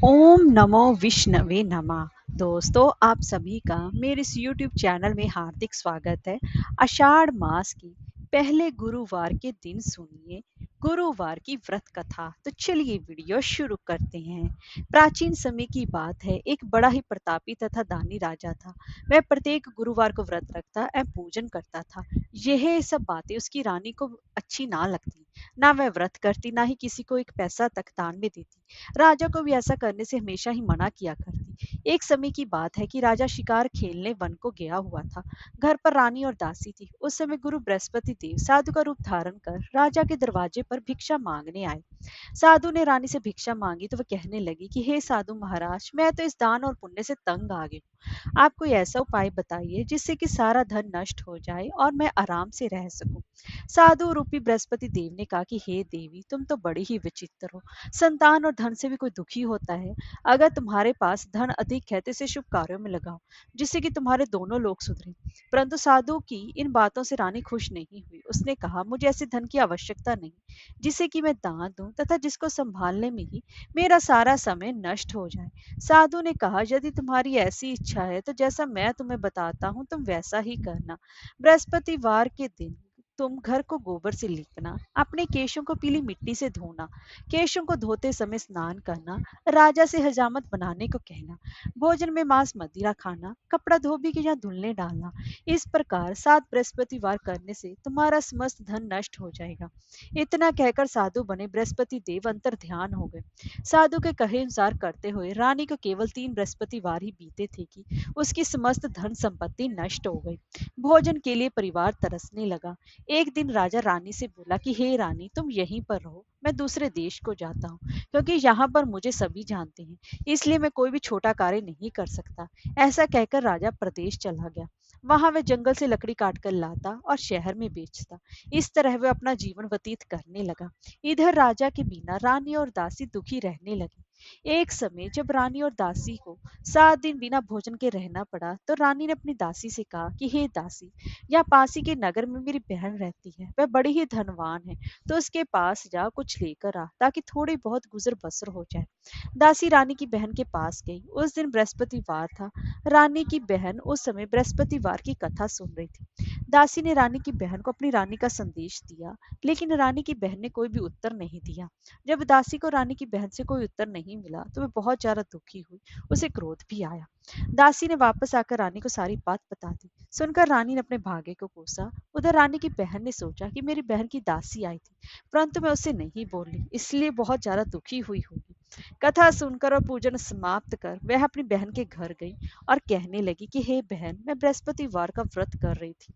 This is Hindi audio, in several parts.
ओम नमो विष्णवे नमः। दोस्तों, आप सभी का मेरे इस यूट्यूब चैनल में हार्दिक स्वागत है। आषाढ़ मास की पहले गुरुवार के दिन सुनिए गुरुवार की व्रत कथा। तो चलिए वीडियो शुरू करते हैं। प्राचीन समय की बात है, एक बड़ा ही प्रतापी तथा दानी राजा था। वह प्रत्येक गुरुवार को व्रत रखता एवं पूजन करता था। यह सब बातें उसकी रानी को अच्छी ना लगती। ना वह व्रत करती, ना ही किसी को एक पैसा तक दान में देती। राजा को भी ऐसा करने से हमेशा ही मना किया करती। एक समय की बात है कि राजा शिकार खेलने वन को गया हुआ था। घर पर रानी और दासी थी। उस समय गुरु बृहस्पति देव साधु का रूप धारण कर राजा के दरवाजे पर भिक्षा मांगने आए। साधु ने रानी से भिक्षा मांगी तो वह कहने लगी कि हे साधु महाराज, मैं तो इस दान और पुण्य से तंग आ गई हूँ। आप कोई ऐसा उपाय बताइए जिससे कि सारा धन नष्ट हो जाए और मैं आराम से रह सकूं। साधु रूपी बृहस्पति देव ने कहा कि हे देवी, तुम तो बड़ी ही विचित्र हो। संतान और धन से भी कोई दुखी होता है। अगर तुम्हारे पास धन अधिक है तो इसे शुभ कार्यों में लगाओ, जिससे कि तुम्हारे दोनों लोग सुधरे। परंतु साधु की इन बातों से रानी खुश नहीं हुई। उसने कहा, मुझे ऐसे धन की आवश्यकता नहीं जिसे कि मैं दान दूं तथा जिसको संभालने में ही मेरा सारा समय नष्ट हो जाए। साधु ने कहा, यदि तुम्हारी ऐसी इच्छा है तो जैसा मैं तुम्हें बताता हूँ तुम वैसा ही करना। बृहस्पतिवार के दिन तुम घर को गोबर से लीपना, अपने केशों को पीली मिट्टी से धोना, केशों को धोते समय स्नान करना, राजा से हजामत बनाने को कहना, भोजन में मांस मदिरा खाना, कपड़ा धोबी के यहाँ धुलने डालना। इस प्रकार 7 बृहस्पतिवार करने से तुम्हारा समस्त धन नष्ट हो जाएगा। इतना कहकर साधु बने बृहस्पति देव अंतर ध्यान हो गए। साधु के कहे अनुसार करते हुए रानी को केवल 3 बृहस्पतिवार ही बीते थे कि उसकी समस्त धन संपत्ति नष्ट हो गई। भोजन के लिए परिवार तरसने लगा। एक दिन राजा रानी से बोला कि हे रानी, तुम यहीं पर रहो, मैं दूसरे देश को जाता हूँ, क्योंकि यहाँ पर मुझे सभी जानते हैं, इसलिए मैं कोई भी छोटा कार्य नहीं कर सकता। ऐसा कहकर राजा प्रदेश चला गया। वहां वह जंगल से लकड़ी काट कर लाता और शहर में बेचता। इस तरह वह अपना जीवन व्यतीत करने लगा। इधर राजा के बिना रानी और दासी दुखी रहने लगी। एक समय जब रानी और दासी को 7 दिन बिना भोजन के रहना पड़ा, तो रानी ने अपनी दासी से कहा कि हे दासी, यहाँ पासी के नगर में मेरी बहन रहती है, वह बड़ी ही धनवान है, तो उसके पास जा कुछ लेकर आ, ताकि थोड़ी बहुत गुजर बसर हो जाए। दासी रानी की बहन के पास गई। उस दिन बृहस्पतिवार था। रानी की बहन उस समय बृहस्पतिवार की कथा सुन रही थी। दासी ने रानी की बहन को अपनी रानी का संदेश दिया, लेकिन रानी की बहन ने कोई भी उत्तर नहीं दिया। जब दासी को रानी की बहन से कोई उत्तर नहीं मिला तो वह बहुत ज्यादा दुखी हुई। उसे क्रोध भी आया। दासी ने वापस आकर रानी को सारी बात बता दी। सुनकर रानी ने अपने भाग्य को कोसा। उधर रानी की बहन ने सोचा कि मेरी बहन की दासी आई थी, परंतु मैं उससे नहीं बोली, इसलिए बहुत ज्यादा दुखी हुई होगी। कथा सुनकर और पूजन समाप्त कर वह अपनी बहन के घर गई और कहने लगी कि हे बहन, मैं बृहस्पतिवार का व्रत कर रही थी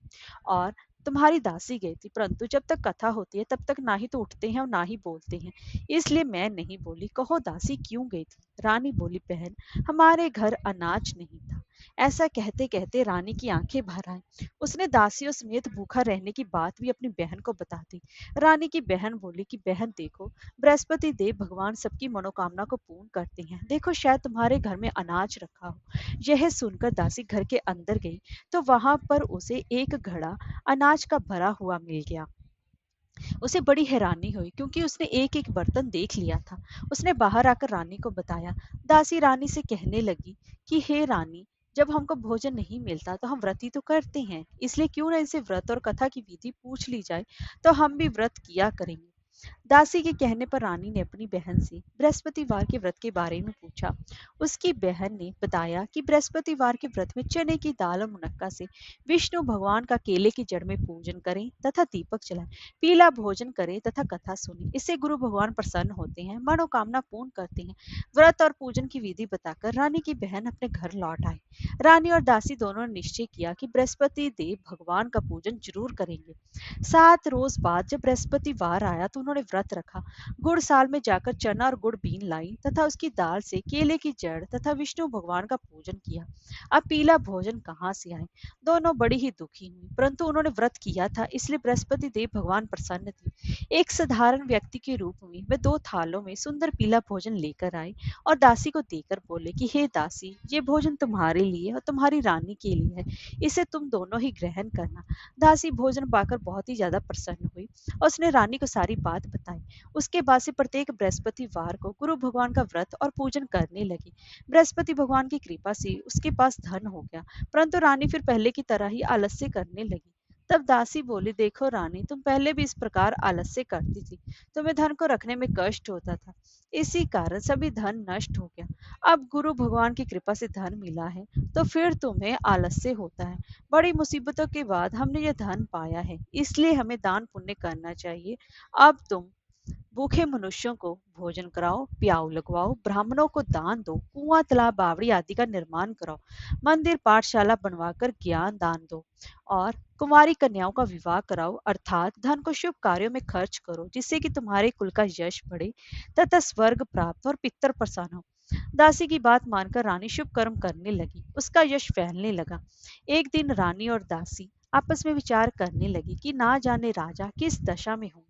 और तुम्हारी दासी गई थी, परंतु जब तक कथा होती है तब तक ना ही तो उठते हैं और ना ही बोलते हैं, इसलिए मैं नहीं बोली। कहो दासी क्यों गई थी? रानी बोली, बहन, हमारे घर अनाज नहीं था। ऐसा कहते कहते रानी की आंखें भर आई। उसने दासियों समेत भूखा रहने की बात भी अपनी बहन को बता दी। रानी की बहन बोली कि बहन देखो, बृहस्पति देव भगवान सबकी मनोकामना को पूर्ण करते हैं, देखो शायद तुम्हारे घर में अनाज रखा हो। यह सुनकर दासी घर के अंदर गई तो वहां पर उसे एक घड़ा अनाज का भरा हुआ मिल गया। उसे बड़ी हैरानी हुई, क्योंकि उसने एक एक बर्तन देख लिया था। उसने बाहर आकर रानी को बताया। दासी रानी से कहने लगी कि हे रानी, जब हमको भोजन नहीं मिलता तो हम व्रत ही तो करते हैं, इसलिए क्यों ना इसे व्रत और कथा की विधि पूछ ली जाए, तो हम भी व्रत किया करेंगे। दासी के कहने पर रानी ने अपनी बहन से बृहस्पतिवार के व्रत के बारे में पूछा। उसकी बहन ने बताया कि बृहस्पतिवार के व्रत में चने की दाल और मुनक्का से विष्णु भगवान का केले की जड़ में पूजन करें तथा दीपक जलाएं, पीला भोजन करें तथा कथा सुने। इससे गुरु भगवान प्रसन्न होते हैं, मनोकामना पूर्ण करते हैं। व्रत और पूजन की विधि बताकर रानी की बहन अपने घर लौट आई। रानी और दासी दोनों ने निश्चय किया कि बृहस्पति देव भगवान का पूजन जरूर करेंगे। 7 रोज बाद जब बृहस्पतिवार आया तो उन्होंने व्रत रखा। गुड़ साल में जाकर चना और गुड़ बीन लाई तथा उसकी दाल से केले की जड़ तथा विष्णु भगवान का पूजन किया। अब पीला भोजन कहाँ से आए? दोनों बड़ी ही दुखी हुई, परंतु उन्होंने व्रत किया था, इसलिए बृहस्पति देव भगवान प्रसन्न थे। एक साधारण व्यक्ति के रूप में वे 2 थालों में सुंदर पीला भोजन लेकर आए और दासी को देकर बोले कि हे दासी, ये भोजन तुम्हारे लिए और तुम्हारी रानी के लिए है, इसे तुम दोनों ही ग्रहण करना। दासी भोजन पाकर बहुत ही ज्यादा प्रसन्न हुई और उसने रानी को सारी बात बताई। उसके बाद से प्रत्येक बृहस्पतिवार को गुरु भगवान का व्रत और पूजन करने लगी। बृहस्पति भगवान की कृपा से उसके पास धन हो गया, परंतु रानी फिर पहले की तरह ही आलस्य करने लगी। तब दासी बोली, देखो रानी, तुम पहले भी इस प्रकार आलस्य करती थी, तुम्हें धन को रखने में कष्ट होता था, इसी कारण सभी धन नष्ट हो गया। अब गुरु भगवान की कृपा से धन मिला है, तो फिर तुम्हें आलस्य होता है। बड़ी मुसीबतों के बाद हमने ये धन पाया है, इसलिए हमें दान पुण्य करना चाहिए। अब तुम भूखे मनुष्यों को भोजन कराओ, प्याऊ लगवाओ, ब्राह्मणों को दान दो, कुआं, तालाब, बावड़ी आदि का निर्माण कराओ, मंदिर, पाठशाला बनवाकर ज्ञान दान दो और कुमारी कन्याओं का विवाह कराओ, अर्थात धन को शुभ कार्यों में खर्च करो, जिससे कि तुम्हारे कुल का यश बढ़े तथा स्वर्ग प्राप्त और पितर प्रसन्न हो। दासी की बात मानकर रानी शुभ कर्म करने लगी, उसका यश फैलने लगा। एक दिन रानी और दासी आपस में विचार करने लगी कि ना जाने राजा किस दशा में होंगे,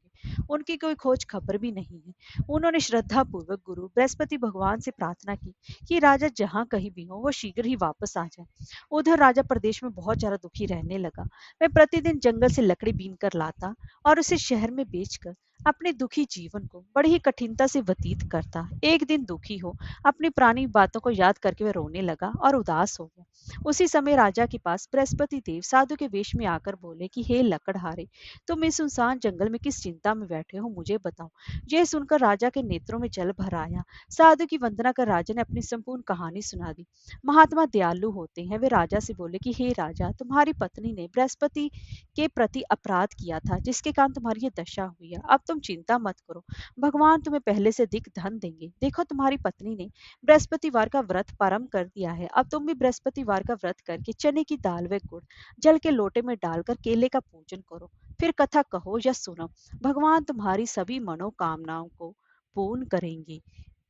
उनकी कोई खोज खबर भी नहीं है। उन्होंने श्रद्धा पूर्वक गुरु बृहस्पति भगवान से प्रार्थना की कि राजा जहां कहीं भी हो वो शीघ्र ही वापस आ जाए। उधर राजा प्रदेश में बहुत ज्यादा दुखी रहने लगा। वह प्रतिदिन जंगल से लकड़ी बीन कर लाता और उसे शहर में बेचकर अपने दुखी जीवन को बड़ी ही कठिनता से व्यतीत करता। एक दिन दुखी हो अपनी पुरानी बातों को याद करके वह रोने लगा और उदास हो गया। उसी समय राजा के पास बृहस्पति देव साधु के वेश में आकर बोले कि हे लकड़हारे, तुम इस सुनसान जंगल में किस चिंता में बैठे हो, मुझे बताओ। यह सुनकर राजा के नेत्रों में जल भर आया। साधु की वंदना कर राजा ने अपनी संपूर्ण कहानी सुना दी। महात्मा दयालु होते हैं। वे राजा से बोले कि हे राजा, तुम्हारी पत्नी ने बृहस्पति के प्रति अपराध किया था, जिसके कारण तुम्हारी ये दशा हुई है। अब तुम चिंता मत करो, भगवान तुम्हें पहले से अधिक धन देंगे। देखो, तुम्हारी पत्नी ने बृहस्पतिवार का व्रत प्रारंभ कर दिया है। अब तुम भी बृहस्पतिवार का व्रत करके चने की दाल व गुड़ जल के लोटे में डालकर केले का पूजन करो, फिर कथा कहो या सुनो। भगवान तुम्हारी सभी मनोकामनाओं को पूर्ण करेंगे।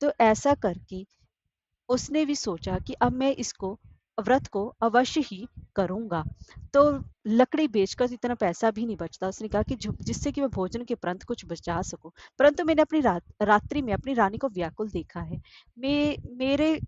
तो ऐसा करके उसने भी सोचा कि अब मैं इसको व्रत को अवश्य ही करूंगा। तो लकड़ी बेचकर तो इतना पैसा भी नहीं बचता। उसने कहा कि जिससे कि मैं भोजन के उपरांत कुछ बचा सकूं, परंतु मैंने अपनी रात्रि में अपनी रानी को व्याकुल देखा है। मेरे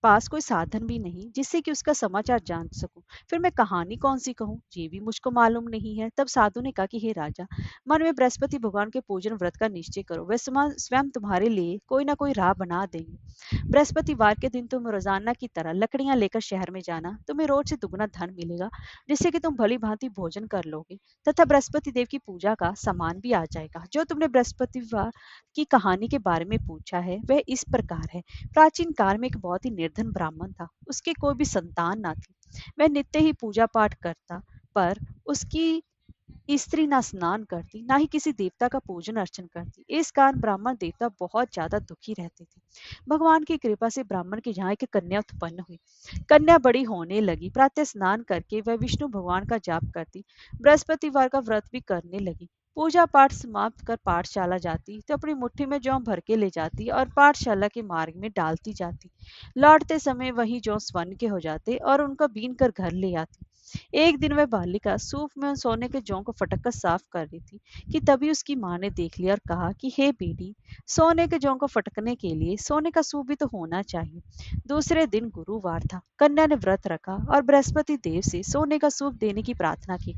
पास कोई साधन भी नहीं जिससे कि उसका समाचार जान सकूं। फिर मैं कहानी कौन सी कहूँ, ये भी मुझको मालूम नहीं है। तब साधु ने कहा कि हे राजा, मन में बृहस्पति भगवान के पूजन व्रत का निश्चय करो, वह स्वयं तुम्हारे लिए कोई ना कोई राह बना देंगे। बृहस्पतिवार के दिन तुम रोजाना की तरह लकड़ियां लेकर शहर में जाना, तुम्हें रोज से दुगना धन मिलेगा, जिससे कि तुम भली भांति भोजन कर लोगे तथा बृहस्पति देव की पूजा का सामान भी आ जाएगा। जो तुमने बृहस्पतिवार की कहानी के बारे में पूछा है वह इस प्रकार है। प्राचीन काल में एक बहुत ही निर्धन ब्राह्मण था। उसके कोई भी संतान ना थी। वह नित्य ही पूजा पाठ करता, पर उसकी स्त्री ना स्नान करती, ना ही किसी देवता का पूजन अर्चन करती। इस कारण ब्राह्मण देवता बहुत ज्यादा दुखी रहते थे। भगवान की कृपा से ब्राह्मण के यहाँ एक कन्या उत्पन्न हुई। कन्या बड़ी होने लगी। प्रातः स्नान करके वह विष्णु भगवान का जाप करती, बृहस्पतिवार का व्रत भी करने लगी। पूजा पाठ समाप्त कर पाठशाला जाती तो अपनी मुट्ठी में जौ भर के ले जाती और पाठशाला के मार्ग में डालती जाती। लौटते समय वही जौ स्वर्ण के हो जाते और उनको बीन कर घर ले आती। एक दिन वह बालिका सूप में उन सोने के जौ को फटक कर साफ कर रही थी कि तभी उसकी माँ ने देख लिया और कहा कि हे बेटी, सोने के जौ को फटकने के लिए सोने का सूप भी तो होना चाहिए। दूसरे दिन गुरुवार था। कन्या ने व्रत रखा और बृहस्पति देव से सोने का सूप देने की प्रार्थना की।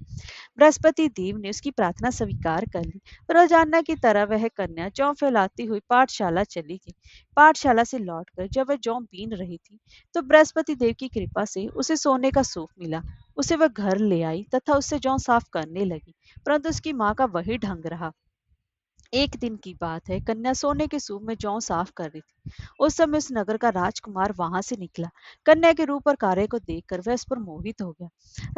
बृहस्पति देव ने उसकी प्रार्थना स्वीकार कर ली। रोजाना की तरह वह कन्या जौ फैलाती हुई पाठशाला चली गई। पाठशाला से लौटकर जब वह जौ बीन रही थी तो बृहस्पति देव की कृपा से उसे सोने का सूप मिला। उसे वह घर ले आई तथा उससे जौ साफ करने लगी, परंतु उसकी माँ का वही ढंग रहा। एक दिन की बात है, कन्या सोने के सूप में जौ साफ कर रही थी। उस समय उस नगर का राजकुमार वहां से निकला। कन्या के रूप और कार्य को देखकर वह उस पर मोहित हो गया।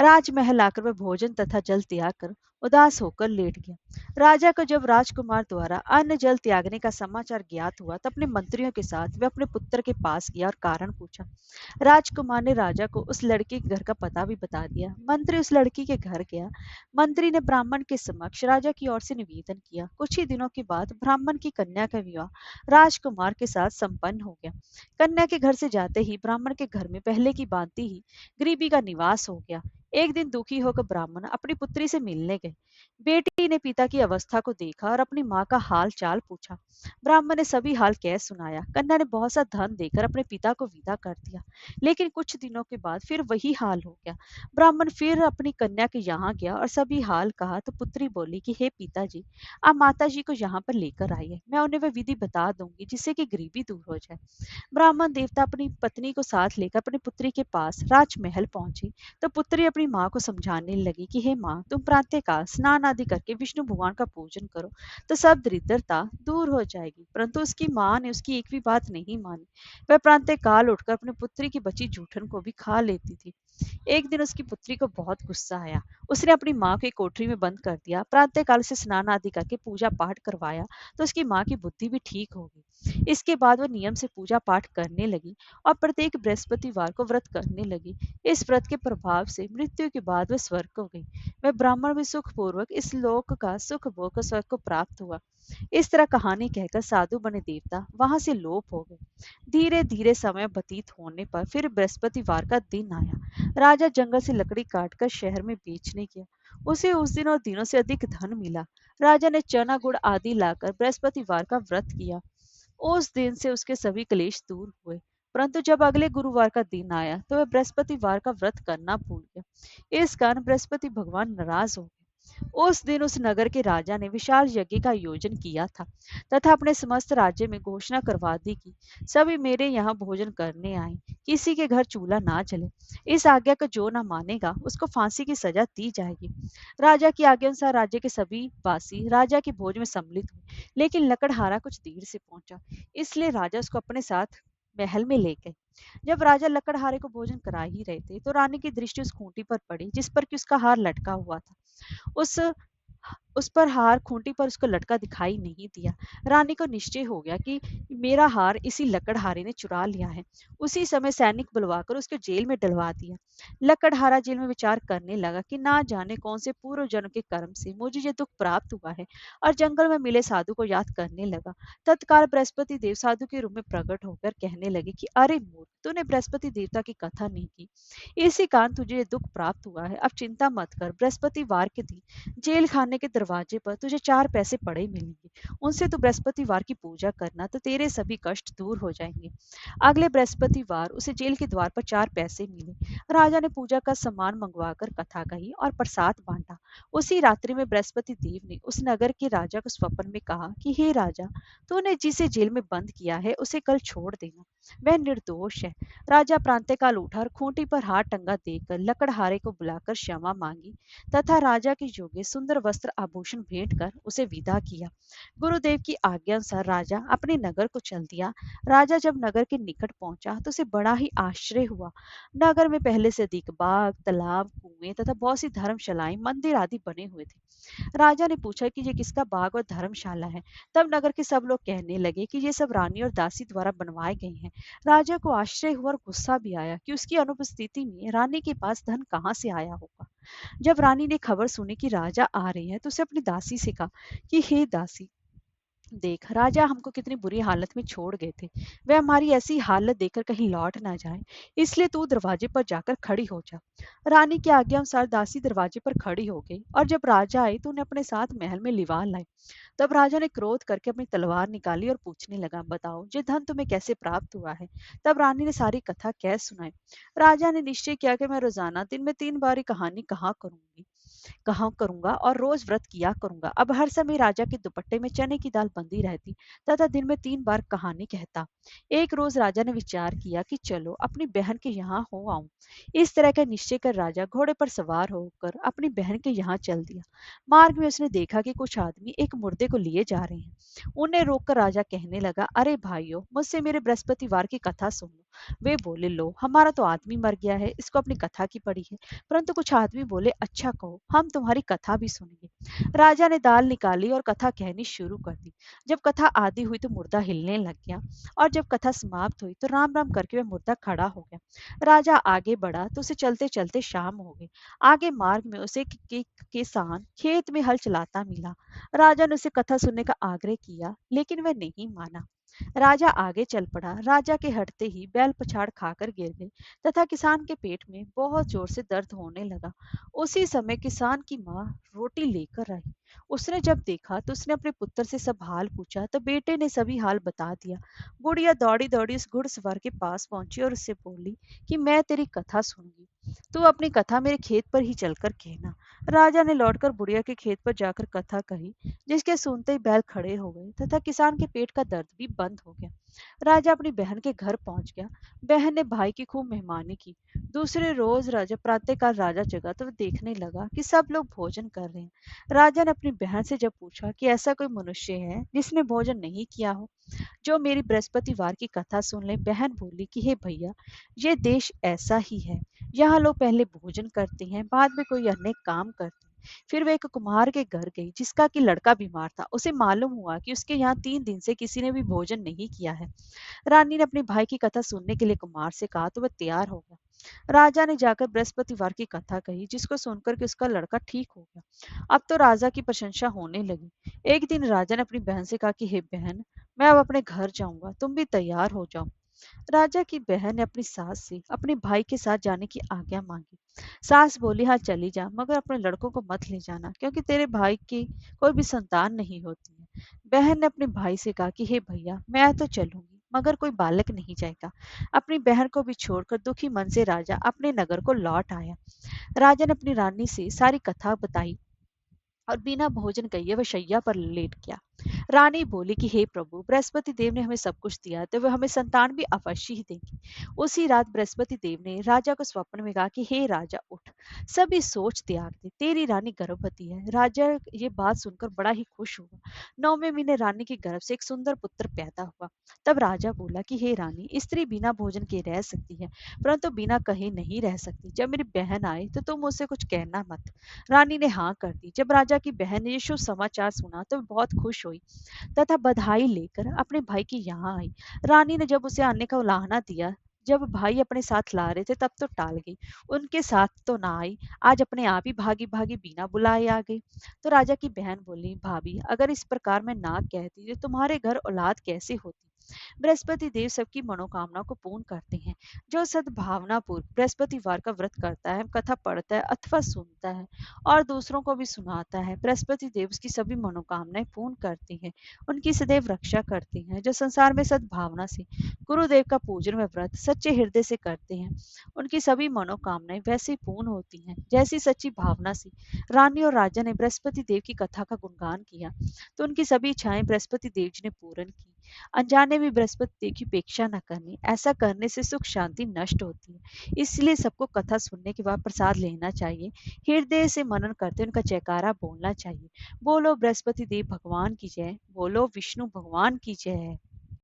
राजमहल आकर वह भोजन तथा जल त्याग कर उदास होकर लेट गया। राजा को जब राजकुमार द्वारा अन्न जल त्यागने का समाचार ज्ञात हुआ तो अपने मंत्रियों के साथ वह अपने पुत्र के पास गया और कारण पूछा। राजकुमार ने राजा को उस लड़के के घर का पता भी बता दिया। मंत्री उस लड़की के घर गया। मंत्री ने ब्राह्मण के समक्ष राजा की ओर से निवेदन किया। कुछ ही दिनों के बाद ब्राह्मण की कन्या का विवाह राजकुमार के साथ संपन्न हो गया। कन्या के घर से जाते ही ब्राह्मण के घर में पहले की भांति ही गरीबी का निवास हो गया। एक दिन दुखी होकर ब्राह्मण अपनी पुत्री से मिलने गए। बेटी ने पिता की अवस्था को देखा और अपनी माँ का हाल चाल पूछा। ब्राह्मण ने सभी हाल कह सुनाया। कन्या ने बहुत सा धन देकर अपने पिता को विदा कर दिया। लेकिन कुछ दिनों के बाद फिर वही हाल हो गया। ब्राह्मण फिर अपनी कन्या के यहाँ गया और सभी हाल कहा तो पुत्री बोली कि हे पिताजी, आप माता जी को यहाँ पर लेकर आइए, मैं उन्हें वह विधि बता दूंगी जिससे कि गरीबी दूर हो जाए। ब्राह्मण देवता अपनी पत्नी को साथ लेकर अपनी पुत्री के पास राजमहल पहुंची। तो पुत्री अपनी माँ को समझाने लगी कि हे माँ, तुम प्रातःकाल स्नान आदि करके विष्णु भगवान का पूजन करो तो सब दरिद्रता दूर हो जाएगी। परंतु उसकी माँ ने उसकी एक भी बात नहीं मानी। वह प्रातःकाल उठकर अपनी पुत्री की बची जूठन को भी खा लेती थी। एक दिन उसकी पुत्री को बहुत गुस्सा आया। उसने अपनी माँ को एक कोठरी में बंद कर दिया। प्रातःकाल से स्नान आदि करके पूजा पाठ करवाया तो उसकी माँ की बुद्धि भी ठीक हो गई। इसके बाद वह नियम से पूजा पाठ करने लगी और प्रत्येक बृहस्पतिवार को व्रत करने लगी। इस व्रत के प्रभाव से मृत्यु के बाद वह स्वर्ग को गई। वह ब्राह्मण भी सुख पूर्वक इस लोक का सुख भोग स्वर्ग को प्राप्त हुआ। इस तरह कहानी कहकर साधु बने देवता वहां से लोप हो गए। धीरे धीरे समय व्यतीत होने पर फिर बृहस्पतिवार का दिन आया। राजा जंगल से लकड़ी काटकर शहर में बेचने गया। उसे उस दिन और दिनों से अधिक धन मिला। राजा ने चना गुड़ आदि लाकर बृहस्पतिवार का व्रत किया। उस दिन से उसके सभी क्लेश दूर हुए। परंतु जब अगले गुरुवार का दिन आया तो वह बृहस्पतिवार का व्रत करना भूल गया। इस कारण बृहस्पति भगवान नाराज हो गए। उस दिन उस नगर के राजा ने विशाल यज्ञ का आयोजन किया था तथा अपने समस्त राज्य में घोषणा करवा दी कि सभी मेरे यहाँ भोजन करने आए, किसी के घर चूल्हा ना जले। इस आज्ञा को जो ना मानेगा उसको फांसी की सजा दी जाएगी। राजा की आज्ञा अनुसार राज्य के सभी वासी राजा के भोज में सम्मिलित हुए। लेकिन लकड़हारा कुछ देर से पहुंचा, इसलिए राजा उसको अपने साथ महल में ले गए। जब राजा लकड़हारे को भोजन करा ही रहे थे तो रानी की दृष्टि उस खूंटी पर पड़ी जिस पर कि उसका हार लटका हुआ था। उस उस पर हार खूंटी पर उसको लटका दिखाई नहीं दिया। रानी को निश्चय हो गया कि मेरा हार इसी लकड़हारे ने चुरा लिया है। उसी समय सैनिक बुलवाकर उसको जेल में डलवा दिया। लकड़हारा जेल में विचार करने लगा कि ना जाने कौन से पूर्व जन्म के कर्म से मुझे ये दुख प्राप्त हुआ है, और जंगल में मिले साधु को याद करने लगा। तत्काल बृहस्पति देव साधु के रूप में प्रकट होकर कहने लगे कि अरे मूर्ख, तूने बृहस्पति देवता की कथा नहीं की, इसी कारण तुझे ये दुख प्राप्त हुआ है। अब चिंता मत कर, बृहस्पतिवार के दिन जेल खाने के दरवाजे पर तुझे 4 पैसे पड़े मिलेंगे। उनसे तू बृहस्पतिवार की पूजा करना तो तेरे सभी कष्ट दूर हो जाएंगे। अगले बृहस्पतिवार उसे जेल के द्वार पर 4 पैसे मिले। राजा ने पूजा का सामान मंगवाकर कथा कही और प्रसाद बांटा। उसी रात्रि में बृहस्पति देव ने उस नगर के राजा को स्वप्न में कहा कि हे राजा, तूने जिसे जेल में बंद किया है उसे कल छोड़ देना, वह निर्दोष है। राजा प्रातःकाल उठा और खूंटी पर हाथ टंगा देकर लकड़हारे को बुलाकर क्षमा मांगी तथा राजा के योग्य सुंदर वस्त्र आभूषण भेंट कर उसे विदा किया। गुरुदेव की आज्ञा अनुसार राजा अपने नगर को चल दिया। राजा जब नगर के निकट पहुंचा तो उसे बड़ा ही आश्चर्य हुआ। नगर में पहले से अधिक बाग, तालाब, कुएं तथा बहुत सी धर्मशालाएं, मंदिर आदि बने हुए थे। राजा ने पूछा कि ये किसका बाग और धर्मशाला है। तब नगर के सब लोग कहने लगे कि ये सब रानी और दासी द्वारा बनवाए गए हैं। राजा को आश्चर्य हुआ और गुस्सा भी आया कि उसकी अनुपस्थिति में रानी के पास धन कहाँ से आया होगा। जब रानी ने खबर सुनी कि राजा आ रहे हैं तो उसे अपनी दासी से कहा कि हे दासी, देख राजा हमको कितनी बुरी हालत में छोड़ गए थे, वह हमारी ऐसी हालत देखकर कहीं लौट ना जाए, इसलिए तू दरवाजे पर जाकर खड़ी हो जा। रानी की आज्ञा अनुसार दासी दरवाजे पर खड़ी हो गई और जब राजा आए तो उन्हें अपने साथ महल में लिवा लाए। तब राजा ने क्रोध करके अपनी तलवार निकाली और पूछने लगा, बताओ ये धन तुम्हें कैसे प्राप्त हुआ है। तब रानी ने सारी कथा कह सुनाई। राजा ने निश्चय किया कि मैं रोजाना दिन में 3 बार कहानी कहा करूंगा और रोज व्रत किया करूंगा। अब हर समय राजा के दुपट्टे में चने की दाल बंधी रहती तथा दिन में 3 बार कहानी कहता। एक रोज राजा ने विचार किया कि चलो अपनी बहन के यहाँ हो आऊं। इस तरह का निश्चय कर राजा घोड़े पर सवार होकर अपनी बहन के यहाँ चल दिया। मार्ग में उसने देखा कि कुछ आदमी एक मुर्दे को लिए जा रहे हैं। उन्हें रोककर राजा कहने लगा, अरे भाइयों, मुझसे मेरे बृहस्पतिवार की कथा सुन लो। वे बोले, लो हमारा तो आदमी मर गया है, इसको अपनी कथा की पड़ी है। परंतु कुछ आदमी बोले, अच्छा कहो, हम तुम्हारी कथा भी सुनेंगे। राजा ने दाल निकाली और कथा कहनी शुरू कर दी। जब कथा आदि हुई तो मुर्दा हिलने लग गया और जब कथा समाप्त हुई तो राम राम करके वह मुर्दा खड़ा हो गया। राजा आगे बढ़ा तो उसे चलते चलते शाम हो गई। आगे मार्ग में उसे किसान खेत में हल चलाता मिला। राजा ने उसे कथा सुनने का आग्रह किया लेकिन वह नहीं माना। राजा आगे चल पड़ा। राजा के हटते ही बैल पछाड़ खाकर गिर गई तथा किसान के पेट में बहुत जोर से दर्द होने लगा। उसी समय किसान की माँ रोटी लेकर आई। उसने जब देखा तो उसने अपने पुत्र से सब हाल पूछा तो बेटे ने सभी हाल बता दिया। बुढ़िया दौड़ी दौड़ी उस घुड़सवार के पास पहुंची और उससे बोली कि मैं तेरी कथा सुनूंगी। तू अपनी कथा मेरे खेत पर ही चलकर कहना। राजा ने लौटकर बुढ़िया के खेत पर जाकर कथा कही, जिसके सुनते ही बैल खड़े हो गए तथा किसान के पेट का दर्द भी बंद हो गया। राजा अपनी बहन के घर पहुंच गया। बहन ने भाई की खूब मेहमानी की। दूसरे रोज राजा प्रातःकाल राजा जगा तो वह देखने लगा कि सब लोग भोजन कर रहे हैं। राजा ने अपनी बहन से जब पूछा कि ऐसा कोई मनुष्य है जिसने भोजन नहीं किया हो, जो मेरी बृहस्पतिवार की कथा सुन ले। बहन बोली कि हे भैया, ये देश ऐसा ही है। यहाँ लोग पहले भोजन करते हैं, बाद में कोई अन्य काम करते हैं। फिर वह एक कुम्हार के घर गई जिसका कि लड़का बीमार था। उसे मालूम हुआ कि उसके यहाँ 3 दिन से किसी ने भी भोजन नहीं किया है। रानी ने अपने भाई की कथा सुनने के लिए कुम्हार से कहा तो वह तैयार हो गया। राजा ने जाकर बृहस्पतिवार की कथा कही, जिसको सुनकर के उसका लड़का ठीक हो गया। अब तो राजा की प्रशंसा होने लगी। एक दिन राजा ने अपनी बहन से कहा कि हे बहन, मैं अब अपने घर जाऊंगा, तुम भी तैयार हो जाओ। राजा की बहन ने अपनी सास से अपने भाई के साथ जाने की आज्ञा मांगी। सास बोली, हाँ चली जा, मगर अपने लड़कों को मत ले जाना, क्योंकि तेरे भाई की कोई भी संतान नहीं होती है। बहन ने अपने भाई से कहा कि हे भैया, मैं तो चलूंगी, मगर कोई बालक नहीं जाएगा। अपनी बहन को भी छोड़कर दुखी मन से राजा अपने नगर को लौट आया। राजा ने अपनी रानी से सारी कथा बताई और बिना भोजन किए वह शैया पर लेट गया। रानी बोली कि हे प्रभु, बृहस्पति देव ने हमें सब कुछ दिया तो वह हमें संतान भी अवश्य ही देंगे। उसी रात बृहस्पति देव ने राजा को स्वप्न में कहा कि हे राजा, उठ, सभी सोच त्याग दे, तेरी रानी गर्भवती है। राजा ये बात सुनकर बड़ा ही खुश हुआ। 9वें महीने रानी के गर्भ से एक सुंदर पुत्र पैदा हुआ। तब राजा बोला कि हे रानी, स्त्री बिना भोजन के रह सकती है, परंतु बिना कहे नहीं रह सकती। जब मेरी बहन आए तो तुम उसे कुछ कहना मत। रानी ने हाँ कर दी। जब राजा की बहन ने ये शुभ समाचार सुना तो बहुत खुश हुई तथा बधाई लेकर अपने भाई के यहाँ आई। रानी ने जब उसे आने का उलाहना दिया, जब भाई अपने साथ ला रहे थे तब तो टाल गई। उनके साथ तो ना आई, आज अपने आप ही भागी भागी बिना बुलाए आ गई। तो राजा की बहन बोली, भाभी, अगर इस प्रकार मैं ना कहती तो तुम्हारे घर औलाद कैसे होती। बृहस्पति देव सबकी मनोकामना को पूर्ण करते हैं। जो सद्भावना पूर्व बृहस्पतिवार का व्रत करता है, कथा पढ़ता है अथवा सुनता है और दूसरों को भी सुनाता है, बृहस्पति देव उसकी सभी मनोकामनाएं पूर्ण करते हैं, उनकी सदैव रक्षा करते हैं। जो संसार में सद्भावना से गुरुदेव का पूजन व व्रत सच्चे हृदय से करते हैं, उनकी सभी मनोकामनाएं वैसे ही पूर्ण होती हैं जैसी सच्ची भावना से। रानी और राजा ने बृहस्पति देव की कथा का गुणगान किया तो उनकी सभी इच्छाएं बृहस्पति देव जी ने पूर्ण की। अनजाने में बृहस्पति देव की उपेक्षा न करनी, ऐसा करने से सुख शांति नष्ट होती है। इसलिए सबको कथा सुनने के बाद प्रसाद लेना चाहिए, हृदय से मनन करते उनका जयकारा बोलना चाहिए। बोलो बृहस्पति देव भगवान की जय, बोलो विष्णु भगवान की जय।